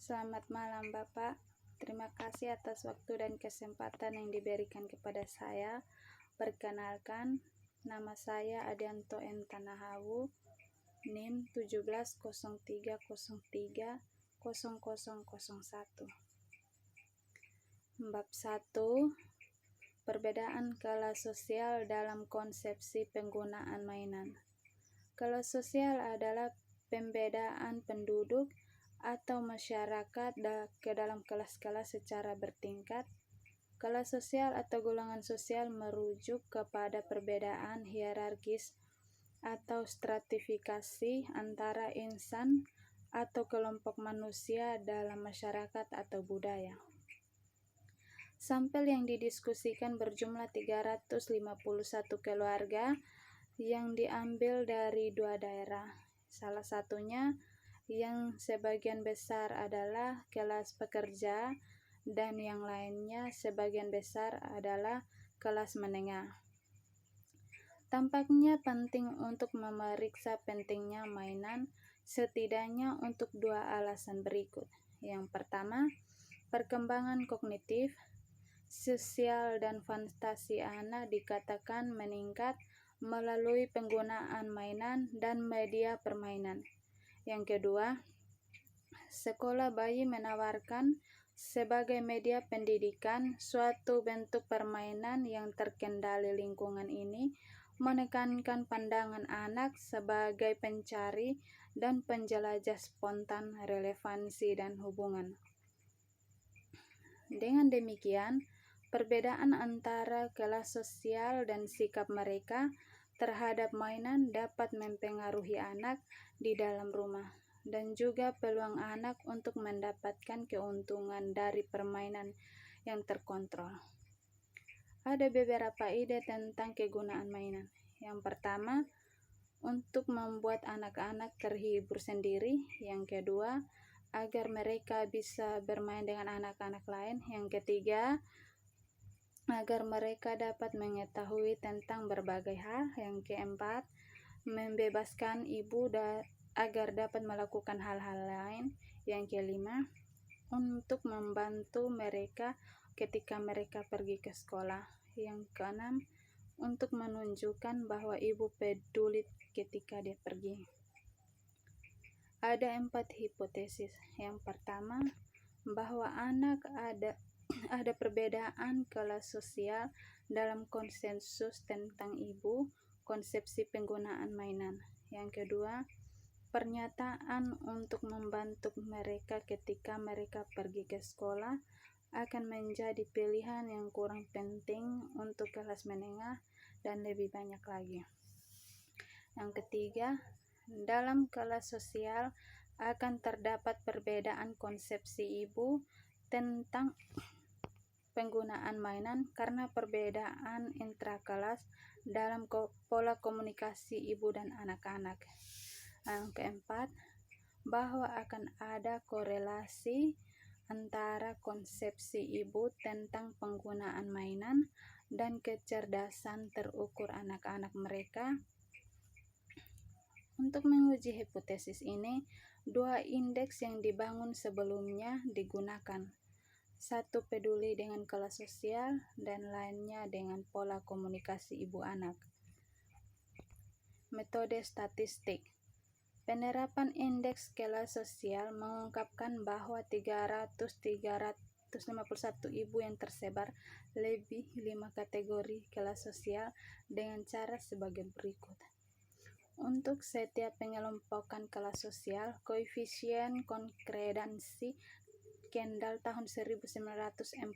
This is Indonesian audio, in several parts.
Selamat malam Bapak. Terima kasih atas waktu dan kesempatan yang diberikan kepada saya. Perkenalkan, nama saya Adianto M. Tanahawu, NIM 1703030001. Bab 1. Perbedaan kelas sosial dalam konsepsi penggunaan mainan. Kelas sosial adalah pembedaan penduduk atau masyarakat ke dalam kelas-kelas secara bertingkat. Kelas sosial atau golongan sosial merujuk kepada perbedaan hierarkis atau stratifikasi antara insan atau kelompok manusia dalam masyarakat atau budaya. Sampel yang didiskusikan berjumlah 351 keluarga yang diambil dari 2 daerah. Salah satunya yang sebagian besar adalah kelas pekerja dan yang lainnya sebagian besar adalah kelas menengah. Tampaknya penting untuk memeriksa pentingnya mainan setidaknya untuk 2 alasan berikut. Yang pertama, perkembangan kognitif, sosial dan fantasi anak dikatakan meningkat melalui penggunaan mainan dan media permainan. Yang kedua, sekolah bayi menawarkan sebagai media pendidikan suatu bentuk permainan yang terkendali lingkungan ini, menekankan pandangan anak sebagai pencari dan penjelajah spontan relevansi dan hubungan. Dengan demikian, perbedaan antara kelas sosial dan sikap mereka terhadap mainan dapat mempengaruhi anak di dalam rumah dan juga peluang anak untuk mendapatkan keuntungan dari permainan yang terkontrol. Ada beberapa ide tentang kegunaan mainan. Yang pertama, untuk membuat anak-anak terhibur sendiri. Yang kedua, agar mereka bisa bermain dengan anak-anak lain. Yang ketiga, agar mereka dapat mengetahui tentang berbagai hal. Yang keempat, membebaskan ibu agar dapat melakukan hal-hal lain. Yang kelima, untuk membantu mereka ketika mereka pergi ke sekolah. Yang keenam, untuk menunjukkan bahwa ibu peduli ketika dia pergi. Ada 4 hipotesis. Yang pertama, bahwa anak ada perbedaan kelas sosial dalam konsensus tentang ibu, konsepsi penggunaan mainan. Yang kedua, pernyataan untuk membantu mereka ketika mereka pergi ke sekolah akan menjadi pilihan yang kurang penting untuk kelas menengah dan lebih banyak lagi. Yang ketiga, dalam kelas sosial akan terdapat perbedaan konsepsi ibu tentang penggunaan mainan karena perbedaan intrakelas dalam pola komunikasi ibu dan anak-anak. Yang keempat, bahwa akan ada korelasi antara konsepsi ibu tentang penggunaan mainan dan kecerdasan terukur anak-anak mereka. Untuk menguji hipotesis ini, 2 indeks yang dibangun sebelumnya digunakan. 1 peduli dengan kelas sosial dan lainnya dengan pola komunikasi ibu anak. Metode statistik. Penerapan indeks kelas sosial mengungkapkan bahwa 351 ibu yang tersebar lebih 5 kategori kelas sosial dengan cara sebagai berikut. Untuk setiap pengelompokan kelas sosial, koefisien konkredansi Kendall tahun 1948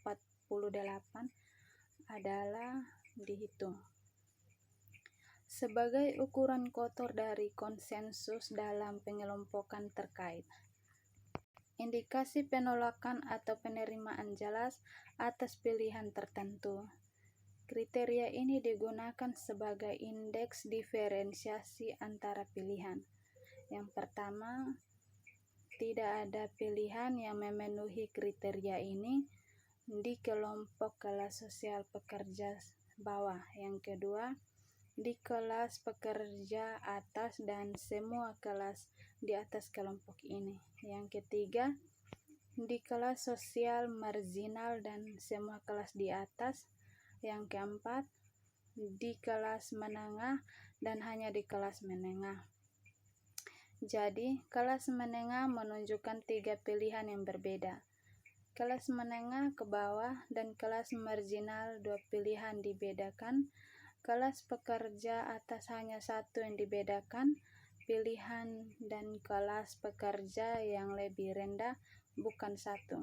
adalah dihitung sebagai ukuran kotor dari konsensus dalam pengelompokan terkait. Indikasi penolakan atau penerimaan jelas atas pilihan tertentu. Kriteria ini digunakan sebagai indeks diferensiasi antara pilihan. Yang pertama, tidak ada pilihan yang memenuhi kriteria ini di kelompok kelas sosial pekerja bawah. Yang kedua, di kelas pekerja atas dan semua kelas di atas kelompok ini. Yang ketiga, di kelas sosial marginal dan semua kelas di atas. Yang keempat, di kelas menengah dan hanya di kelas menengah. Jadi, kelas menengah menunjukkan 3 pilihan yang berbeda. Kelas menengah ke bawah dan kelas marginal 2 pilihan dibedakan. Kelas pekerja atas hanya 1 yang dibedakan pilihan, dan kelas pekerja yang lebih rendah bukan 1.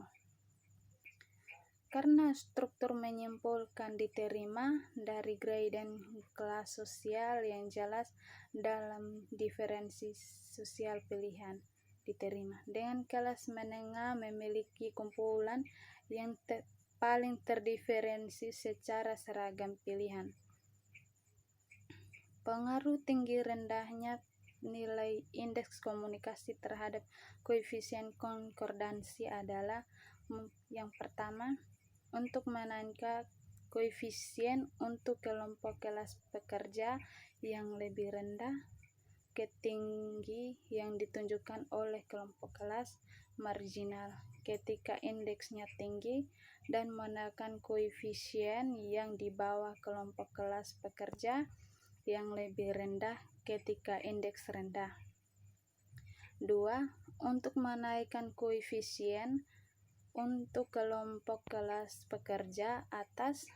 Karena struktur menyimpulkan diterima dari gradient kelas sosial yang jelas dalam diferensi sosial pilihan diterima, dengan kelas menengah memiliki kumpulan yang paling terdiferensi secara seragam pilihan. Pengaruh tinggi rendahnya nilai indeks komunikasi terhadap koefisien konkordansi adalah: yang pertama, untuk menaikkan koefisien untuk kelompok kelas pekerja yang lebih rendah ke tinggi yang ditunjukkan oleh kelompok kelas marginal ketika indeksnya tinggi, dan menekan koefisien yang di bawah kelompok kelas pekerja yang lebih rendah ketika indeks rendah. 2. Untuk menaikkan koefisien untuk kelompok kelas pekerja atas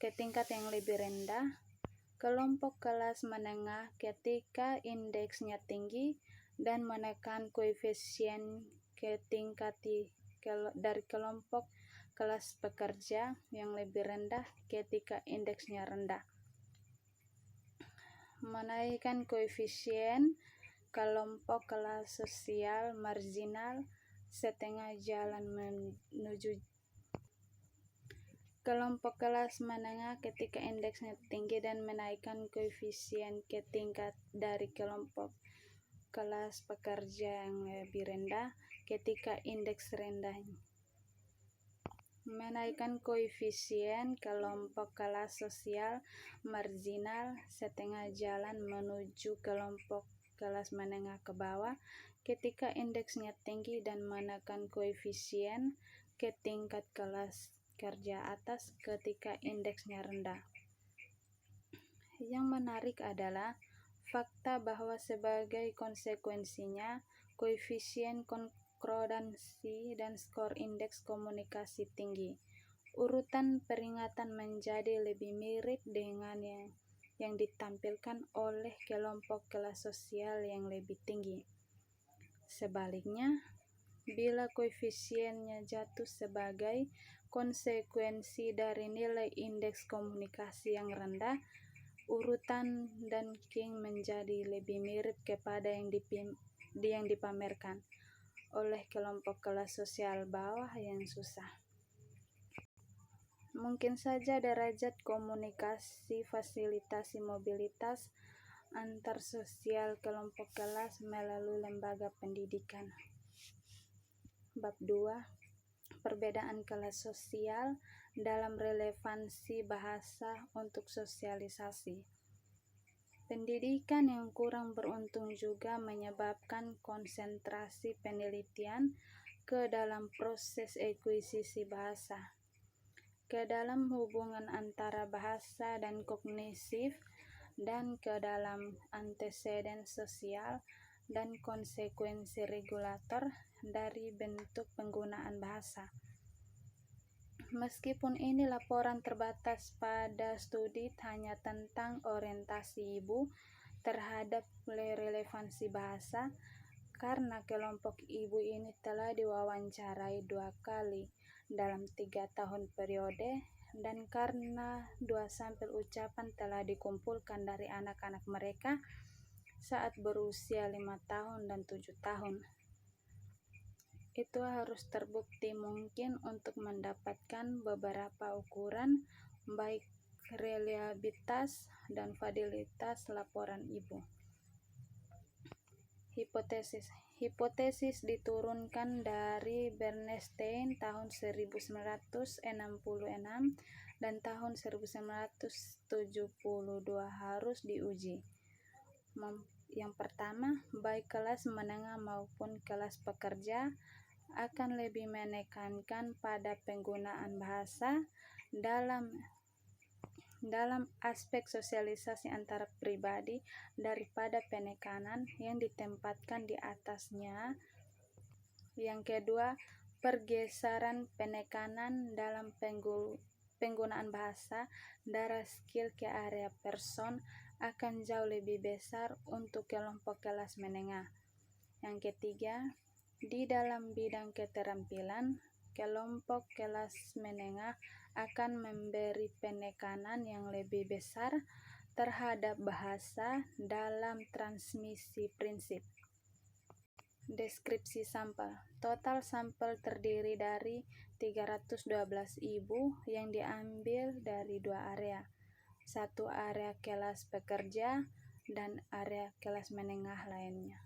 ke tingkat yang lebih rendah, kelompok kelas menengah ketika indeksnya tinggi, dan menekan koefisien ke tingkat dari kelompok kelas pekerja yang lebih rendah ketika indeksnya rendah. Menaikkan koefisien kelompok kelas sosial marginal setengah jalan menuju kelompok kelas menengah ketika indeksnya tinggi, dan menaikkan koefisien ke tingkat dari kelompok kelas pekerja yang lebih rendah ketika indeks rendah. Menaikkan koefisien kelompok kelas sosial marginal setengah jalan menuju kelompok kelas menengah ke bawah ketika indeksnya tinggi, dan menekan koefisien ke tingkat kelas kerja atas ketika indeksnya rendah. Yang menarik adalah fakta bahwa sebagai konsekuensinya koefisien konkordansi dan skor indeks komunikasi tinggi, urutan peringatan menjadi lebih mirip dengan yang ditampilkan oleh kelompok kelas sosial yang lebih tinggi. Sebaliknya, bila koefisiennya jatuh sebagai konsekuensi dari nilai indeks komunikasi yang rendah, urutan dan ranking menjadi lebih mirip kepada yang dipamerkan oleh kelompok kelas sosial bawah yang susah. Mungkin saja derajat komunikasi fasilitasi mobilitas antar sosial kelompok kelas melalui lembaga pendidikan. Bab 2. Perbedaan kelas sosial dalam relevansi bahasa untuk sosialisasi. Pendidikan yang kurang beruntung juga menyebabkan konsentrasi penelitian ke dalam proses akuisisi bahasa, ke dalam hubungan antara bahasa dan kognitif, dan ke dalam anteseden sosial dan konsekuensi regulator dari bentuk penggunaan bahasa. Meskipun ini laporan terbatas pada studi hanya tentang orientasi ibu terhadap relevansi bahasa, karena kelompok ibu ini telah diwawancarai 2 kali dalam 3 tahun periode, dan karena 2 sampel ucapan telah dikumpulkan dari anak-anak mereka saat berusia 5 tahun dan 7 tahun. Itu harus terbukti mungkin untuk mendapatkan beberapa ukuran baik reliabilitas dan validitas laporan ibu. Hipotesis diturunkan dari Bernstein tahun 1966 dan tahun 1972 harus diuji. Yang pertama, baik kelas menengah maupun kelas pekerja akan lebih menekankan pada penggunaan bahasa dalam aspek sosialisasi antar pribadi daripada penekanan yang ditempatkan di atasnya. Yang kedua, pergeseran penekanan dalam penggunaan bahasa dari skill ke area person akan jauh lebih besar untuk kelompok kelas menengah. Yang ketiga, di dalam bidang keterampilan, kelompok kelas menengah akan memberi penekanan yang lebih besar terhadap bahasa dalam transmisi prinsip. Deskripsi sampel. Total sampel terdiri dari 312 ibu yang diambil dari 2 area. Satu area kelas pekerja dan area kelas menengah lainnya.